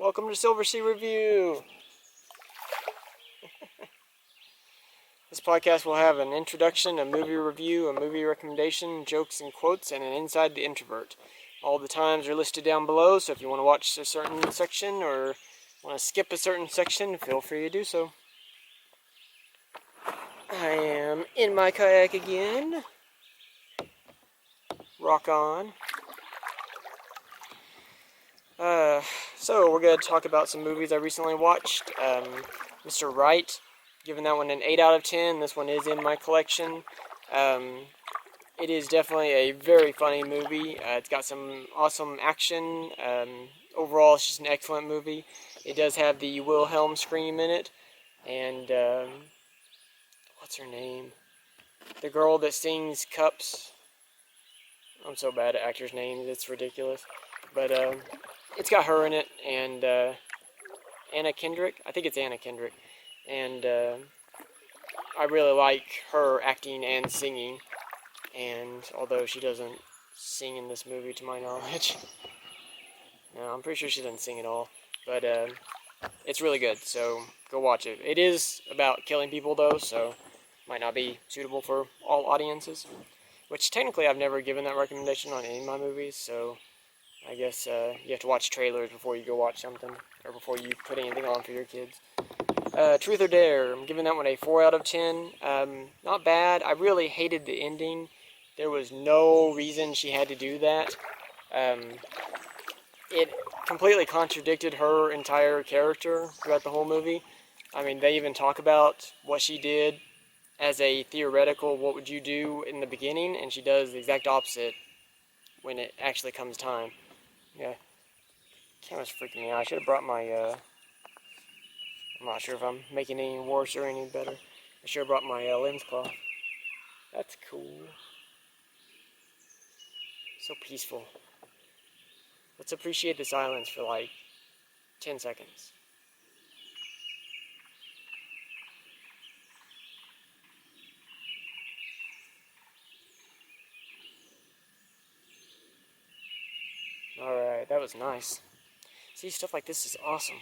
Welcome to SilverC Review. This podcast will have an introduction, a movie review, a movie recommendation, jokes and quotes, and an Inside the Introvert. All the times are listed down below, so if you want to watch a certain section or want to skip a certain section, feel free to do so. I am in my kayak again. Rock on. So we're going to talk about some movies I recently watched. Mr. Right, giving that one an 8 out of 10. This one is in my collection. It is definitely a very funny movie. It's got some awesome action. Overall, it's just an excellent movie. It does have the Wilhelm scream in it. And, what's her name? The girl that sings Cups. I'm so bad at actors' names, it's ridiculous. But, it's got her in it, and Anna Kendrick. I think it's Anna Kendrick. And I really like her acting and singing. And although she doesn't sing in this movie to my knowledge. No, I'm pretty sure she doesn't sing at all. But it's really good, so go watch it. It is about killing people, though, so might not be suitable for all audiences. Which technically I've never given that recommendation on any of my movies, so I guess you have to watch trailers before you go watch something, or before you put anything on for your kids. Truth or Dare, I'm giving that one a 4 out of 10. Not bad. I really hated the ending. There was no reason she had to do that. It completely contradicted her entire character throughout the whole movie. I mean, they even talk about what she did as a theoretical, what would you do in the beginning, and she does the exact opposite when it actually comes time. Yeah, camera's freaking me out. I should have brought my, I'm not sure if I'm making it any worse or any better. I should have brought my lens cloth. That's cool. So peaceful. Let's appreciate the silence for like 10 seconds. Alright, that was nice. See, stuff like this is awesome.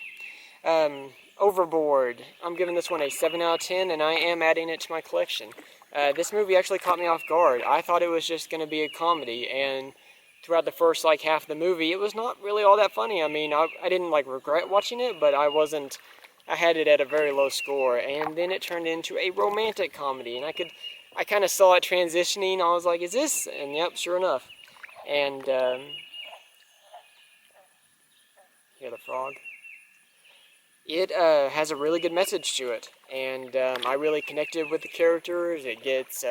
Overboard. I'm giving this one a 7 out of 10, and I am adding it to my collection. This movie actually caught me off guard. I thought it was just going to be a comedy, and throughout the first, half of the movie, it was not really all that funny. I mean, I didn't, regret watching it, but I had it at a very low score, and then it turned into a romantic comedy, and I kind of saw it transitioning. I was like, is this? And yep, sure enough. And, hear the frog. It has a really good message to it, and I really connected with the characters. It gets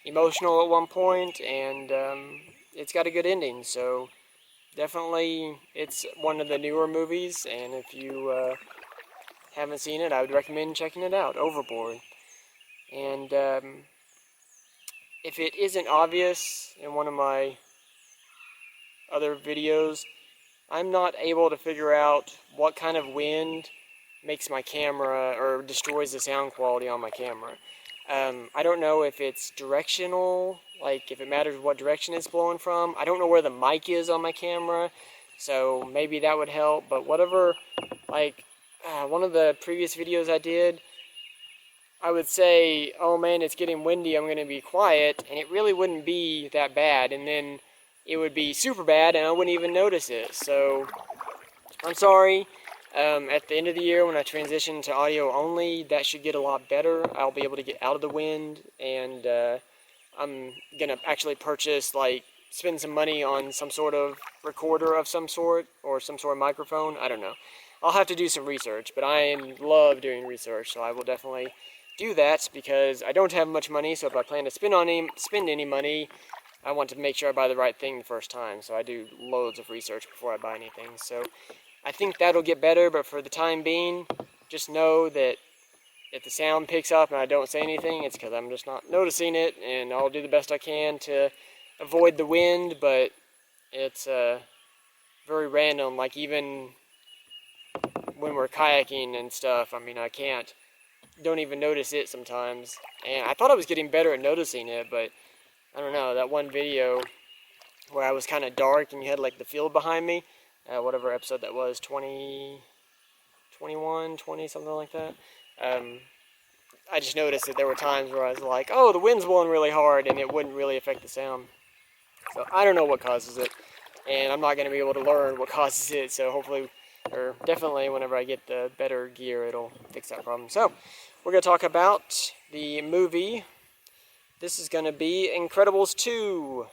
emotional at one point, and it's got a good ending, so definitely it's one of the newer movies, and if you haven't seen it, I would recommend checking it out, Overboard. And if it isn't obvious in one of my other videos, I'm not able to figure out what kind of wind makes my camera, or destroys the sound quality on my camera. I don't know if it's directional, if it matters what direction it's blowing from. I don't know where the mic is on my camera, so maybe that would help. But whatever, one of the previous videos I did, I would say, oh man, it's getting windy, I'm going to be quiet, and it really wouldn't be that bad, and then it would be super bad, and I wouldn't even notice it. So, I'm sorry. At the end of the year, when I transition to audio only, that should get a lot better. I'll be able to get out of the wind, and I'm going to actually purchase, spend some money on some sort of recorder of some sort, or some sort of microphone. I don't know. I'll have to do some research, but I love doing research, so I will definitely do that, because I don't have much money, so if I plan to spend any money, I want to make sure I buy the right thing the first time, so I do loads of research before I buy anything. So I think that'll get better, but for the time being, just know that if the sound picks up and I don't say anything, it's because I'm just not noticing it, and I'll do the best I can to avoid the wind, but it's very random, even when we're kayaking and stuff. I mean, don't even notice it sometimes, and I thought I was getting better at noticing it, but I don't know, that one video where I was kind of dark and you had the field behind me, whatever episode that was, 20, 21, 20, something like that. I just noticed that there were times where I was like, oh, the wind's blowing really hard, and it wouldn't really affect the sound. So I don't know what causes it, and I'm not going to be able to learn what causes it, so hopefully, or definitely whenever I get the better gear, it'll fix that problem. So, we're going to talk about the movie. This is going to be Incredibles 2.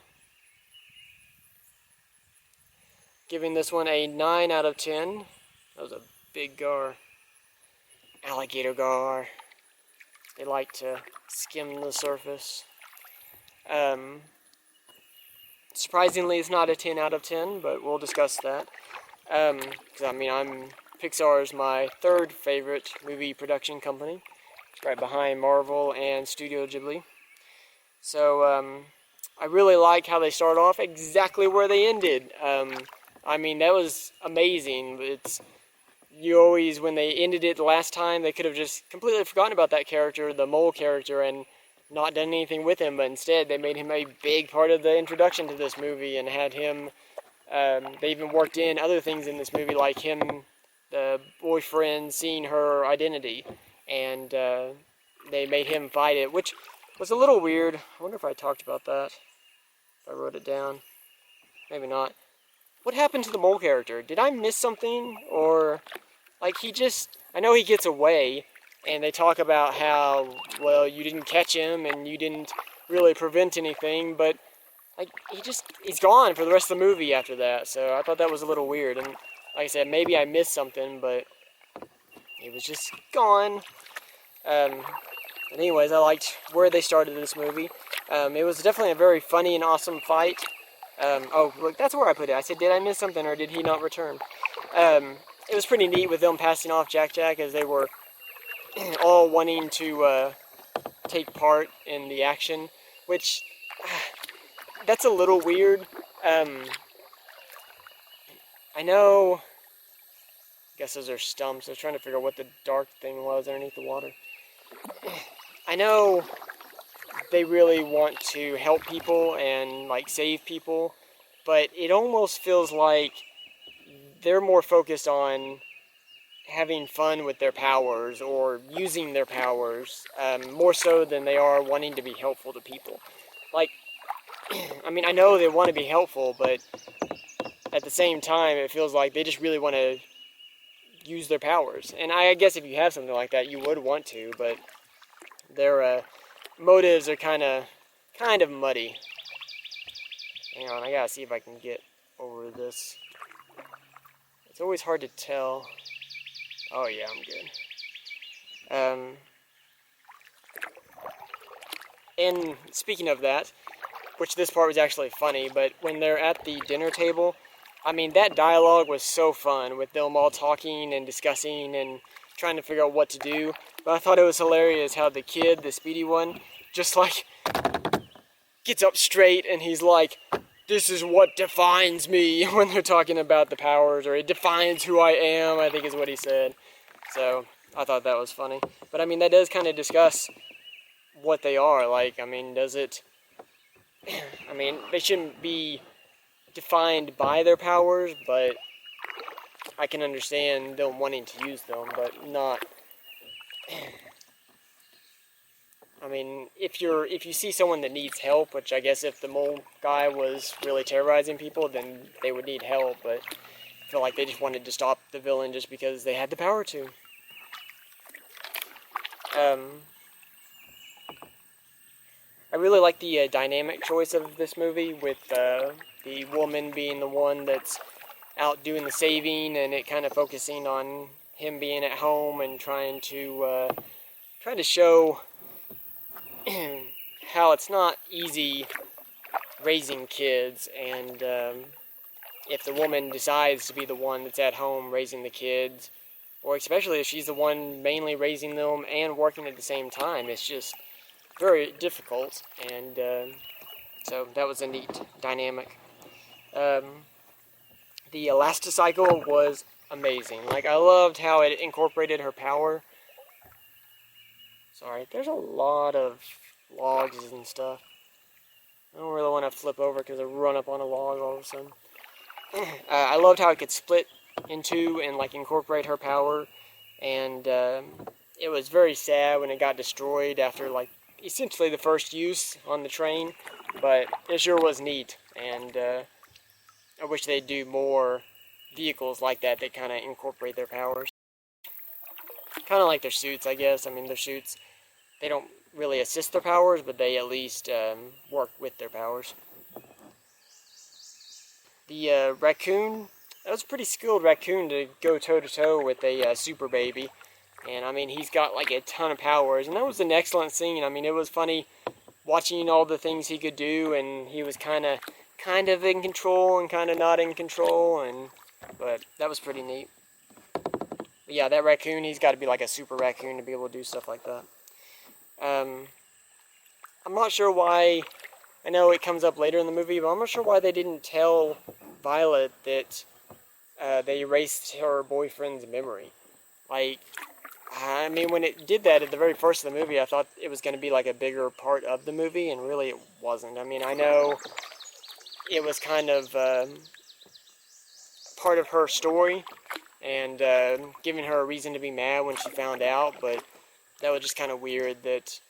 Giving this one a 9 out of 10. That was a big gar. Alligator gar. They like to skim the surface. Surprisingly, it's not a 10 out of 10, but we'll discuss that. Because, Pixar is my third favorite movie production company. It's right behind Marvel and Studio Ghibli. So, I really like how they start off exactly where they ended. That was amazing. You always, when they ended it the last time, they could have just completely forgotten about that character, the mole character, and not done anything with him, but instead they made him a big part of the introduction to this movie and had him, they even worked in other things in this movie, like him, the boyfriend, seeing her identity, and they made him fight it, which was a little weird. I wonder if I talked about that, if I wrote it down. Maybe not. What happened to the mole character? Did I miss something? Or, I know he gets away, and they talk about how, well, you didn't catch him, and you didn't really prevent anything, but, he's gone for the rest of the movie after that, so I thought that was a little weird, and like I said, maybe I missed something, but he was just gone. But anyways, I liked where they started this movie. It was definitely a very funny and awesome fight. Look, that's where I put it. I said, did I miss something, or did he not return? It was pretty neat with them passing off Jack as they were all wanting to take part in the action, which, that's a little weird. I know, I guess those are stumps. I was trying to figure out what the dark thing was underneath the water. I know they really want to help people and, save people, but it almost feels like they're more focused on having fun with their powers or using their powers, more so than they are wanting to be helpful to people. I know they want to be helpful, but at the same time, it feels like they just really want to use their powers. And I guess if you have something like that, you would want to, but their motives are kind of muddy. Hang on, I gotta see if I can get over this. It's always hard to tell. Oh yeah, I'm good. And speaking of that, which this part was actually funny, but when they're at the dinner table, that dialogue was so fun, with them all talking and discussing and trying to figure out what to do. But I thought it was hilarious how the kid, the speedy one, just gets up straight and he's like, this is what defines me, when they're talking about the powers, or it defines who I am, I think is what he said. So I thought that was funny. But that does kind of discuss what they are. Does it, they shouldn't be defined by their powers, but I can understand them wanting to use them, but not. If you see someone that needs help, which I guess if the mole guy was really terrorizing people, then they would need help, but I feel like they just wanted to stop the villain just because they had the power to. I really like the dynamic choice of this movie, with the woman being the one that's out doing the saving, and it kind of focusing on him being at home and trying to show how it's not easy raising kids, and if the woman decides to be the one that's at home raising the kids, or especially if she's the one mainly raising them and working at the same time, it's just very difficult, and so that was a neat dynamic. The Elasticycle was amazing. I loved how it incorporated her power. Sorry, there's a lot of logs and stuff. I don't really want to flip over because I run up on a log all of a sudden. I loved how it could split in two and like incorporate her power, and it was very sad when it got destroyed after like essentially the first use on the train, but it sure was neat, and I wish they'd do more vehicles like that that kind of incorporate their powers. Kind of like their suits, I guess. I mean, their suits, they don't really assist their powers, but they at least work with their powers. The raccoon, that was a pretty skilled raccoon to go toe-to-toe with a super baby. And I mean, he's got like a ton of powers, and that was an excellent scene. I mean, it was funny watching all the things he could do, and he was kind of in control and kind of not in control, but that was pretty neat. But yeah, that raccoon, he's got to be like a super raccoon to be able to do stuff like that. I'm not sure why, I know it comes up later in the movie, but I'm not sure why they didn't tell Violet that they erased her boyfriend's memory. Like, I mean, when it did that at the very first of the movie, I thought it was going to be like a bigger part of the movie, and really it wasn't. I mean, I know it was kind of part of her story, and giving her a reason to be mad when she found out, but that was just kind of weird that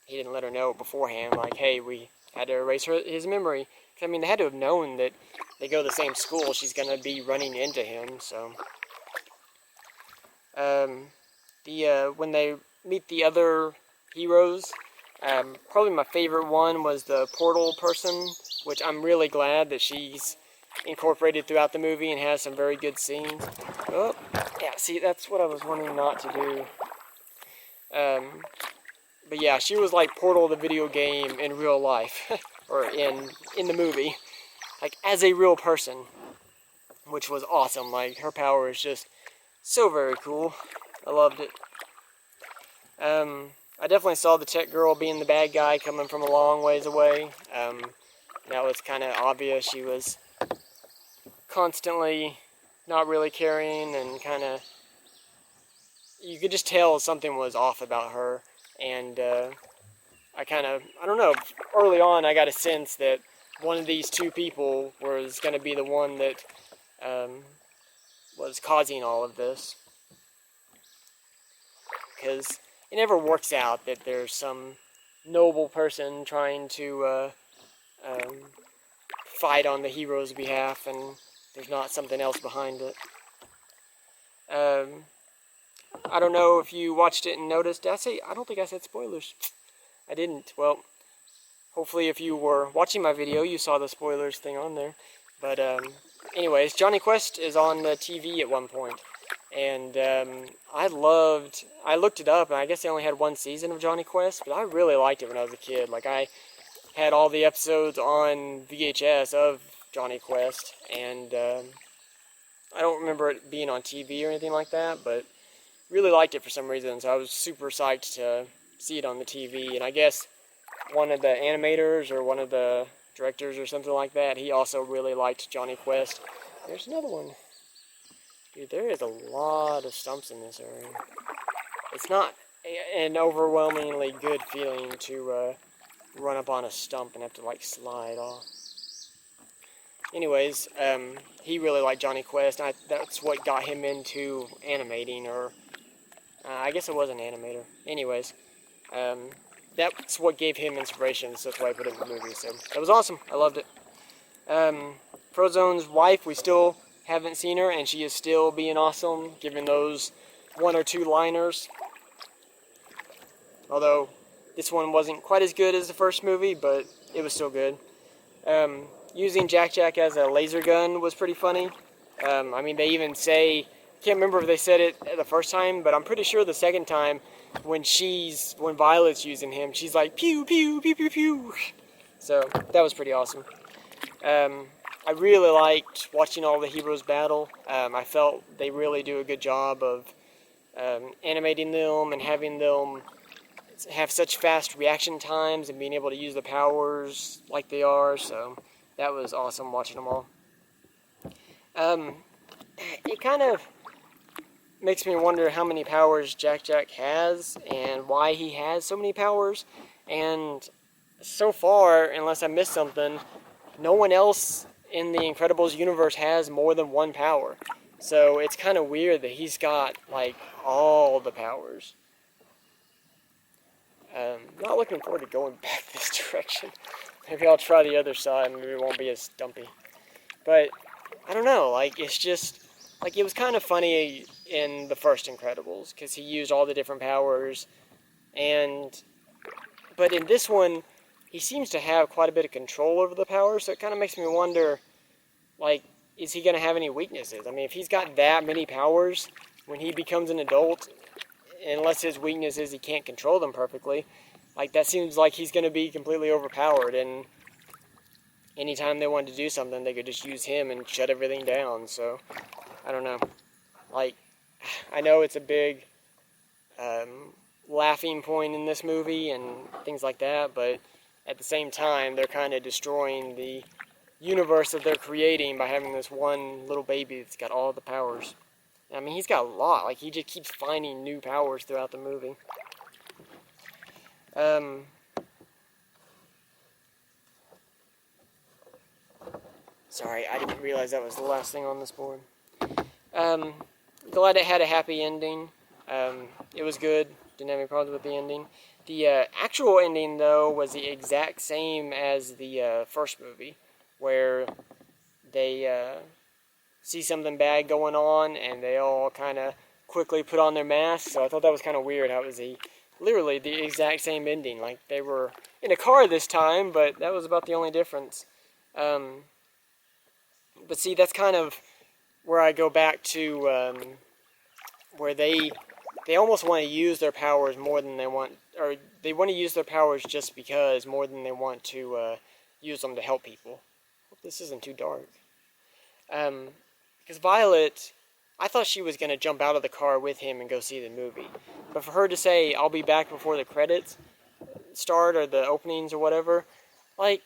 he didn't let her know beforehand, like, hey, we had to erase his memory. I mean, they had to have known that they go to the same school, she's going to be running into him, so. When they meet the other heroes, probably my favorite one was the portal person, which I'm really glad that she's incorporated throughout the movie and has some very good scenes. Oh, yeah, see, that's what I was wanting not to do. But yeah, she was like Portal the video game in real life, or in the movie, like as a real person, which was awesome. Like, her power is just so very cool. I loved it. I definitely saw the tech girl being the bad guy coming from a long ways away. That was kind of obvious. She was constantly not really caring, and kind of, you could just tell something was off about her. And I don't know, early on I got a sense that one of these two people was going to be the one that was causing all of this. Because it never works out that there's some noble person trying to fight on the hero's behalf, and there's not something else behind it. I don't know if you watched it and noticed. I don't think I said spoilers. I didn't. Well, hopefully if you were watching my video, you saw the spoilers thing on there. But anyways, Johnny Quest is on the TV at one point. And I looked it up, and I guess they only had one season of Johnny Quest, but I really liked it when I was a kid. Like, I had all the episodes on VHS of Johnny Quest, and I don't remember it being on TV or anything like that, but really liked it for some reason, so I was super psyched to see it on the TV. And I guess one of the animators or one of the directors or something like that, he also really liked Johnny Quest. There's another one. Dude, there is a lot of stumps in this area. It's not an overwhelmingly good feeling to run up on a stump and have to, like, slide off. Anyways, he really liked Johnny Quest, and that's what got him into animating, or I guess it was an animator. Anyways, that's what gave him inspiration, so that's why I put it in the movie. So that was awesome. I loved it. Frozone's wife, we still haven't seen her, and she is still being awesome, giving those one or two liners. Although this one wasn't quite as good as the first movie, but it was still good. Using Jack Jack as a laser gun was pretty funny. I mean, they even say, can't remember if they said it the first time, but I'm pretty sure the second time, when Violet's using him, she's like, pew, pew, pew, pew, pew. So, that was pretty awesome. I really liked watching all the heroes battle. I felt they really do a good job of animating them and having them have such fast reaction times and being able to use the powers like they are, so that was awesome watching them all. It kind of makes me wonder how many powers Jack Jack has and why he has so many powers, and so far, unless I missed something, no one else in the Incredibles universe has more than one power. So it's kind of weird that he's got, like, all the powers. Not looking forward to going back this direction. Maybe I'll try the other side, maybe it won't be as stumpy. But, I don't know, like, it's just, like, it was kind of funny in the first Incredibles, because he used all the different powers, but in this one, he seems to have quite a bit of control over the powers, so it kind of makes me wonder, like, is he going to have any weaknesses? I mean, if he's got that many powers, when he becomes an adult, unless his weakness is he can't control them perfectly, like, that seems like he's going to be completely overpowered, and anytime they wanted to do something, they could just use him and shut everything down, so, I don't know. Like, I know it's a big laughing point in this movie and things like that, but at the same time, they're kind of destroying the universe that they're creating by having this one little baby that's got all the powers. I mean, he's got a lot. Like, he just keeps finding new powers throughout the movie. Sorry, I didn't realize that was the last thing on this board. Glad it had a happy ending. It was good. Didn't have any problems with the ending. The actual ending, though, was the exact same as the first movie, where they see something bad going on, and they all kind of quickly put on their masks. So I thought that was kind of weird how it was literally the exact same ending. Like, they were in a car this time, but that was about the only difference. But see, that's kind of where I go back to where they almost want to use their powers more than they want, or they want to use their powers just because more than they want to use them to help people. Hope this isn't too dark. Because Violet, I thought she was going to jump out of the car with him and go see the movie. But for her to say, I'll be back before the credits start, or the openings or whatever, like,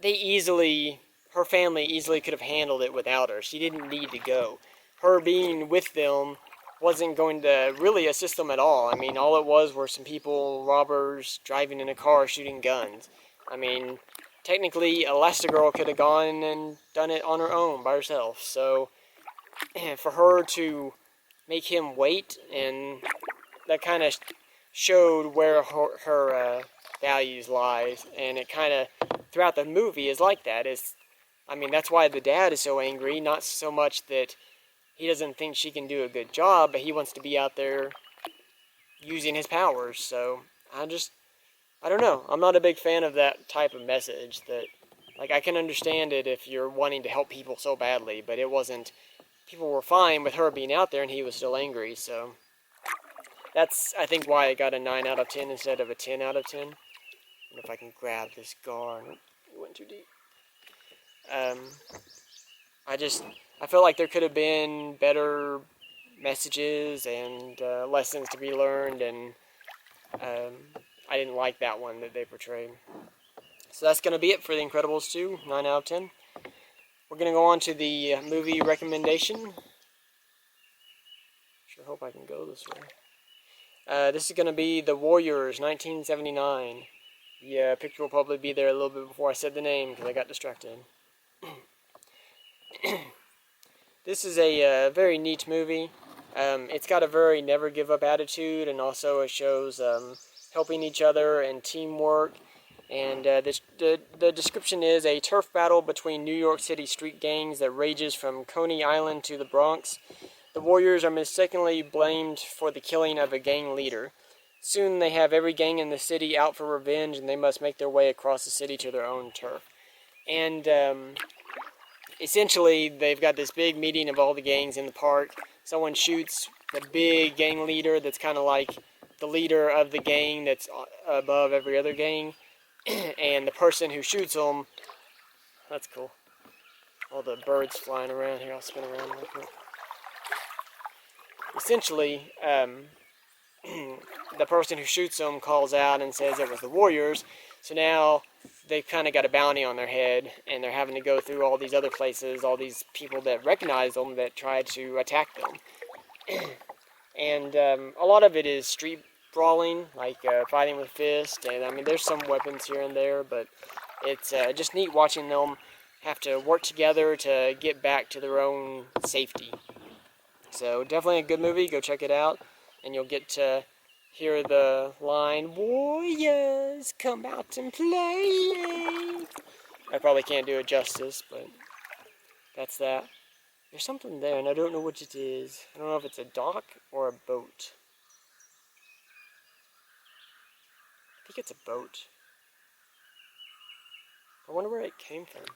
her family easily could have handled it without her. She didn't need to go. Her being with them wasn't going to really assist them at all. I mean, all it was were some people, robbers, driving in a car, shooting guns. I mean, technically, Elastigirl could have gone and done it on her own, by herself. So, for her to make him wait, and that kind of showed where her values lies. And it kind of, throughout the movie, is like that. I mean, that's why the dad is so angry. Not so much that he doesn't think she can do a good job, but he wants to be out there using his powers. So, I don't know. I'm not a big fan of that type of message. That, like, I can understand it if you're wanting to help people so badly, but it wasn't. People were fine with her being out there, and he was still angry. So, that's, I think, why I got a 9 out of 10 instead of a 10 out of 10. And if I can grab this guard. It went too deep. I felt like there could have been better messages and lessons to be learned, and I didn't like that one that they portrayed. So that's going to be it for The Incredibles 2, 9 out of 10. We're going to go on to the movie recommendation. Sure hope I can go this way. This is going to be The Warriors, 1979. The picture will probably be there a little bit before I said the name, because I got distracted. This is a very neat movie. It's got a very never give up attitude, and also it shows helping each other and teamwork. And the description is a turf battle between New York City street gangs that rages from Coney Island to the Bronx. The Warriors are mistakenly blamed for the killing of a gang leader. Soon they have every gang in the city out for revenge, and they must make their way across the city to their own turf. And essentially, they've got this big meeting of all the gangs in the park. Someone shoots the big gang leader that's kind of like the leader of the gang that's above every other gang. And the person who shoots him, that's cool. All the birds flying around here. I'll spin around real quick. Essentially, the person who shoots him calls out and says it was the Warriors. So now they've kind of got a bounty on their head, and they're having to go through all these other places, all these people that recognize them that try to attack them. And a lot of it is street brawling, like fighting with fists, and I mean there's some weapons here and there, but it's just neat watching them have to work together to get back to their own safety. So definitely a good movie. Go check it out, and you'll get to hear the line, "Warriors, come out and play." I probably can't do it justice, but that's that. There's something there, and I don't know what it is. I don't know if it's a dock or a boat. I think it's a boat. I wonder where it came from. Is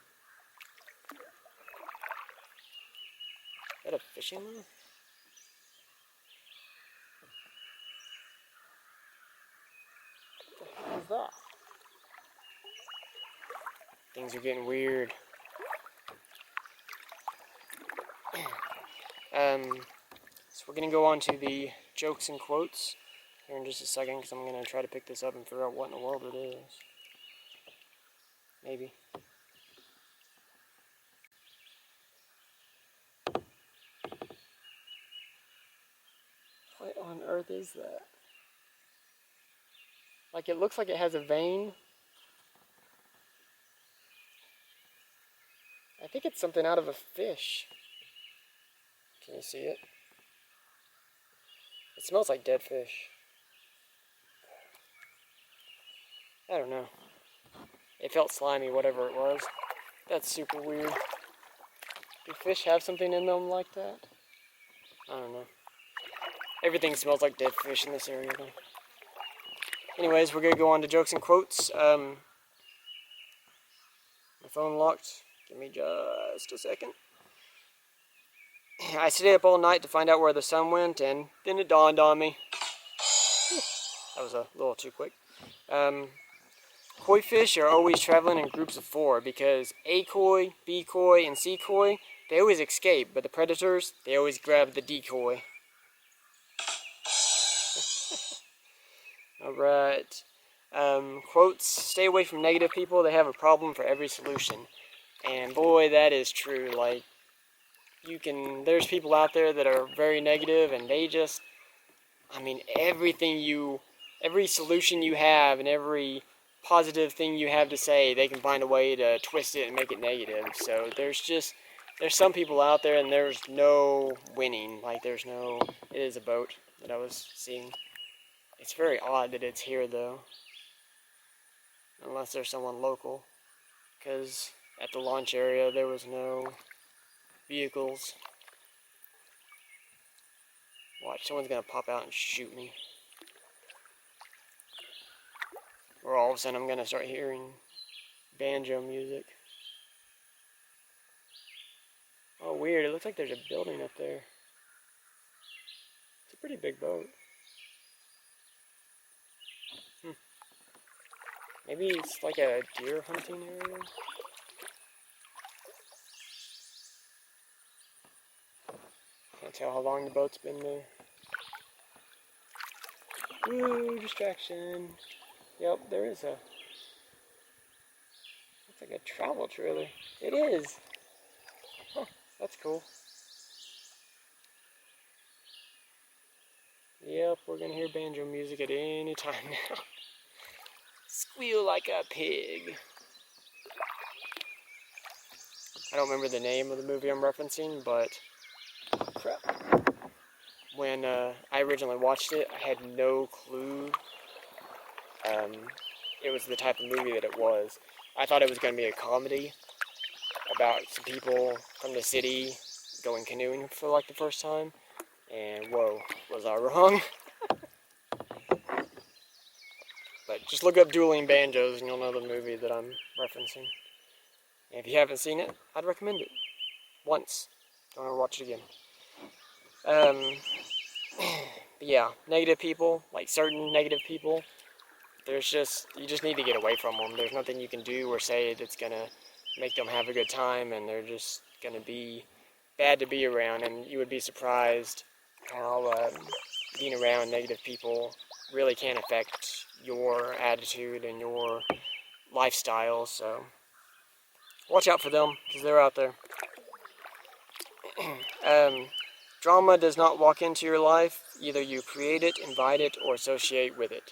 that a fishing line? What the heck is that? Things are getting weird. So we're going to go on to the jokes and quotes here in just a second, because I'm going to try to pick this up and figure out what in the world it is. Maybe. What on earth is that? Like, it looks like it has a vein. I think it's something out of a fish. Can you see it? It smells like dead fish. I don't know. It felt slimy, whatever it was. That's super weird. Do fish have something in them like that? I don't know. Everything smells like dead fish in this area, though. Anyways, we're going to go on to jokes and quotes. My phone locked. Give me just a second. I stayed up all night to find out where the sun went, and then it dawned on me. That was a little too quick. Koi fish are always traveling in groups of 4 because A koi, B koi, and C koi, they always escape, but the predators, they always grab the decoy. Alright. Quotes, stay away from negative people. They have a problem for every solution. And boy, that is true. Like, there's people out there that are very negative, and they just, every solution you have and every positive thing you have to say, they can find a way to twist it and make it negative. So there's some people out there, and there's no winning. Like, it is a boat that I was seeing. It's very odd that it's here, though. Unless there's someone local. Because at the launch area, there was no vehicles. Watch, someone's gonna pop out and shoot me. Or all of a sudden I'm gonna start hearing banjo music. Oh, weird, it looks like there's a building up there. It's a pretty big boat. Maybe it's like a deer hunting area? Can't tell how long the boat's been there. Ooh, distraction. Yep, there is a... It's like a travel trailer. It is! Huh, that's cool. Yep, we're gonna hear banjo music at any time now. Squeal like a pig. I don't remember the name of the movie I'm referencing, but crap. When I originally watched it, I had no clue it was the type of movie that it was. I thought it was going to be a comedy about some people from the city going canoeing for like the first time, and whoa, was I wrong? But just look up Dueling Banjos and you'll know the movie that I'm referencing. And if you haven't seen it, I'd recommend it. Once. Don't ever watch it again. But yeah, negative people, like certain negative people, you just need to get away from them. There's nothing you can do or say that's going to make them have a good time, and they're just going to be bad to be around, and you would be surprised how being around negative people really can affect your attitude and your lifestyle. So watch out for them, because they're out there. Drama does not walk into your life. Either you create it, invite it, or associate with it.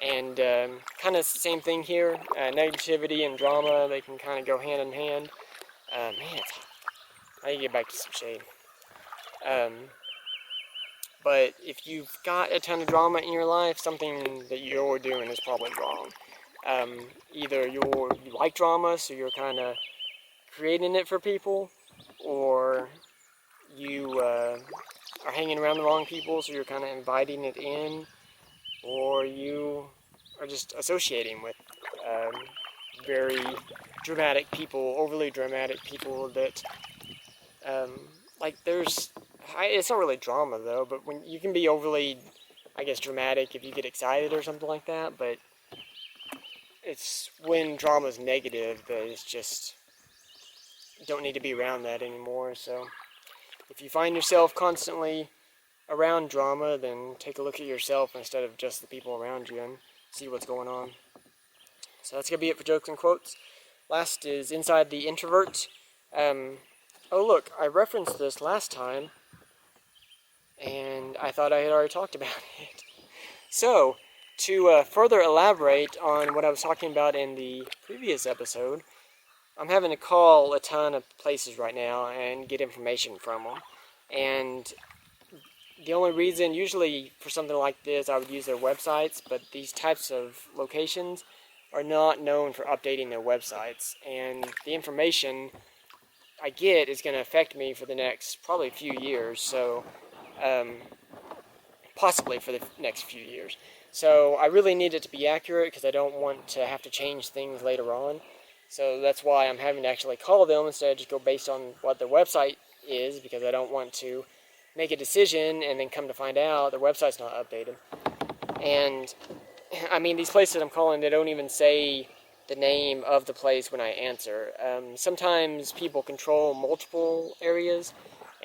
And kind of the same thing here. Negativity and drama, they can kind of go hand in hand. Man, it's hot. I need to get back to some shade. But if you've got a ton of drama in your life, something that you're doing is probably wrong. Either you like drama, so you're kind of creating it for people, or you are hanging around the wrong people, so you're kind of inviting it in, or you are just associating with very dramatic people, overly dramatic people that, like it's not really drama though, but when you can be overly, I guess, dramatic if you get excited or something like that, but it's when drama's negative that it's just, you don't need to be around that anymore. So if you find yourself constantly around drama, then take a look at yourself instead of just the people around you and see what's going on. So that's going to be it for jokes and quotes. Last is Inside the Intorvert. Oh look, I referenced this last time, and I thought I had already talked about it. So, to further elaborate on what I was talking about in the previous episode, I'm having to call a ton of places right now and get information from them. And the only reason, usually for something like this, I would use their websites, but these types of locations are not known for updating their websites. And the information I get is going to affect me for the next probably few years, so possibly for the next few years. So I really need it to be accurate because I don't want to have to change things later on. So that's why I'm having to actually call them instead of just go based on what their website is, because I don't want to make a decision and then come to find out the website's not updated. And I mean, these places I'm calling, they don't even say the name of the place when I answer. Sometimes people control multiple areas,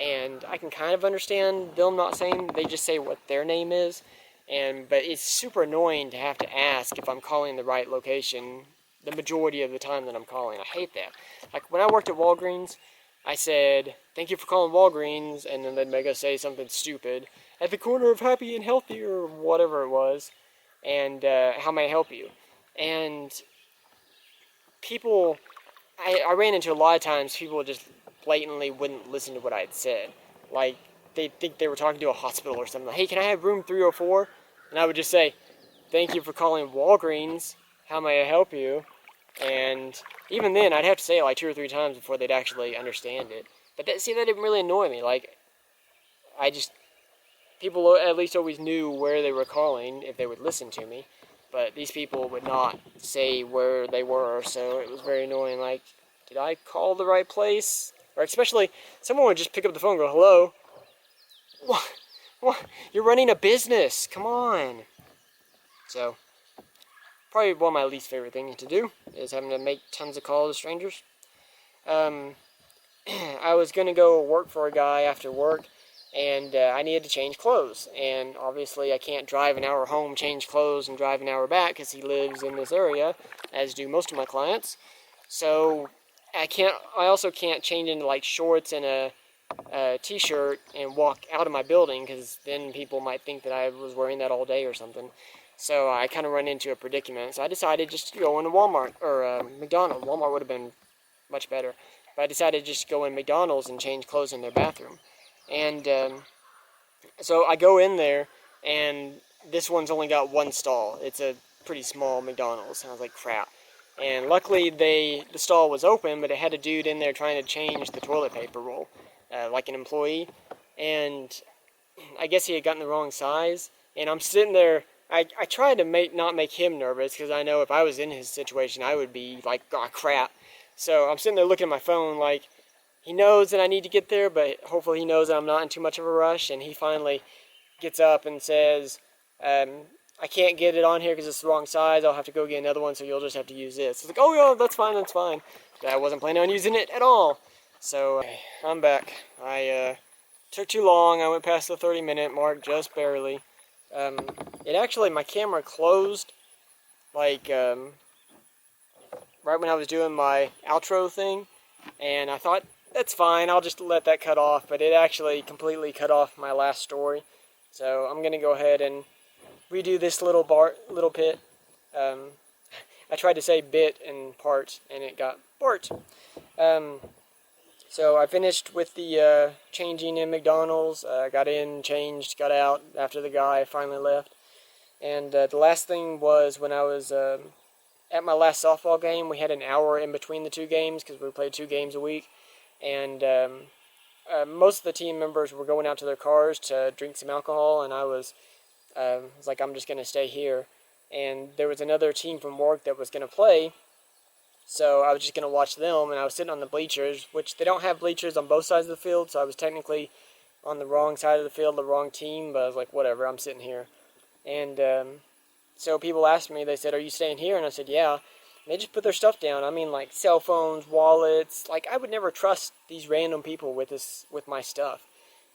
and I can kind of understand them not saying, they just say what their name is. But it's super annoying to have to ask if I'm calling the right location the majority of the time that I'm calling. I hate that. Like when I worked at Walgreens, I said, "Thank you for calling Walgreens," and then they'd make us say something stupid, "At the corner of Happy and Healthy," or whatever it was, and "How may I help you?" And people, I ran into a lot of times people just blatantly wouldn't listen to what I had said. Like, they think they were talking to a hospital or something. Like, "Hey, can I have room 304? And I would just say, "Thank you for calling Walgreens. How may I help you?" And even then, I'd have to say it like 2 or 3 times before they'd actually understand it. But that didn't really annoy me. Like, people at least always knew where they were calling if they would listen to me. But these people would not say where they were, so it was very annoying. Like, did I call the right place? Or especially, someone would just pick up the phone and go, "Hello? What? You're running a business. Come on." So, probably one of my least favorite things to do is having to make tons of calls to strangers. I was going to go work for a guy after work, and I needed to change clothes. And obviously I can't drive an hour home, change clothes, and drive an hour back because he lives in this area, as do most of my clients. So I also can't change into like shorts and a t-shirt and walk out of my building, because then people might think that I was wearing that all day or something. So I kind of run into a predicament. So I decided just to go into Walmart, or McDonald's. Walmart would have been much better. But I decided just to go in McDonald's and change clothes in their bathroom. And so I go in there, and this one's only got one stall. It's a pretty small McDonald's. And I was like, crap. And luckily the stall was open, but it had a dude in there trying to change the toilet paper roll, like an employee. And I guess he had gotten the wrong size. And I'm sitting there. I tried to not make him nervous, because I know if I was in his situation, I would be like, "Oh, crap." So I'm sitting there looking at my phone like, he knows that I need to get there, but hopefully he knows that I'm not in too much of a rush. And he finally gets up and says, "I can't get it on here because it's the wrong size. I'll have to go get another one, so you'll just have to use this." I was like, "Oh, yeah, that's fine, that's fine." But I wasn't planning on using it at all. So I'm back. I took too long. I went past the 30-minute mark just barely. My camera closed, like, right when I was doing my outro thing, and I thought, that's fine, I'll just let that cut off, but it actually completely cut off my last story. So I'm gonna go ahead and redo this little bit. I tried to say bit and part, and it got Bart. So I finished with the changing in McDonald's. Got in, changed, got out after the guy finally left. And the last thing was when I was at my last softball game. We had an hour in between the two games because we played 2 games a week. And most of the team members were going out to their cars to drink some alcohol, and I was like, I'm just going to stay here. And there was another team from work that was going to play, so I was just going to watch them, and I was sitting on the bleachers, which they don't have bleachers on both sides of the field, so I was technically on the wrong side of the field, the wrong team, but I was like, whatever, I'm sitting here. And so people asked me, they said, are you staying here? And I said, yeah. And they just put their stuff down. I mean, like cell phones, wallets. Like, I would never trust these random people with my stuff.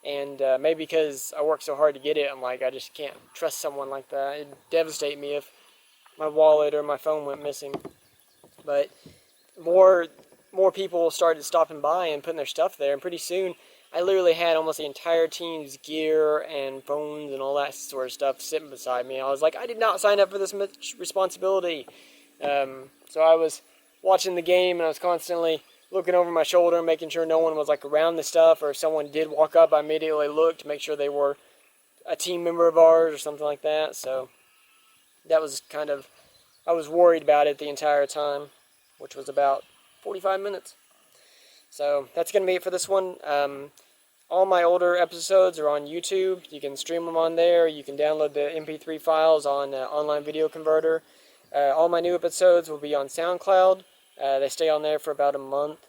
And maybe because I worked so hard to get it, I'm like, I just can't trust someone like that. It'd devastate me if my wallet or my phone went missing. But more people started stopping by and putting their stuff there, and pretty soon I literally had almost the entire team's gear and phones and all that sort of stuff sitting beside me. I was like, I did not sign up for this much responsibility. So I was watching the game, and I was constantly looking over my shoulder, making sure no one was like around the stuff, or if someone did walk up, I immediately looked to make sure they were a team member of ours or something like that. So that was kind of, I was worried about it the entire time, which was about 45 minutes. So that's going to be it for this one. All my older episodes are on YouTube. You can stream them on there. You can download the MP3 files on Online Video Converter. All my new episodes will be on SoundCloud. They stay on there for about a month.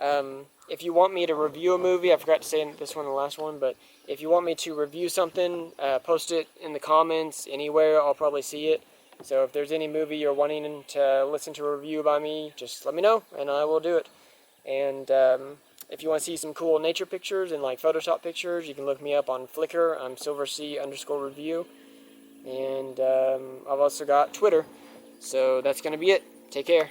If you want me to review a movie, I forgot to say this one, the last one, but if you want me to review something, post it in the comments anywhere. I'll probably see it. So if there's any movie you're wanting to listen to a review by me, just let me know, and I will do it. And if you want to see some cool nature pictures and like Photoshop pictures, you can look me up on Flickr. I'm SilverC_review. And I've also got Twitter. So that's going to be it. Take care.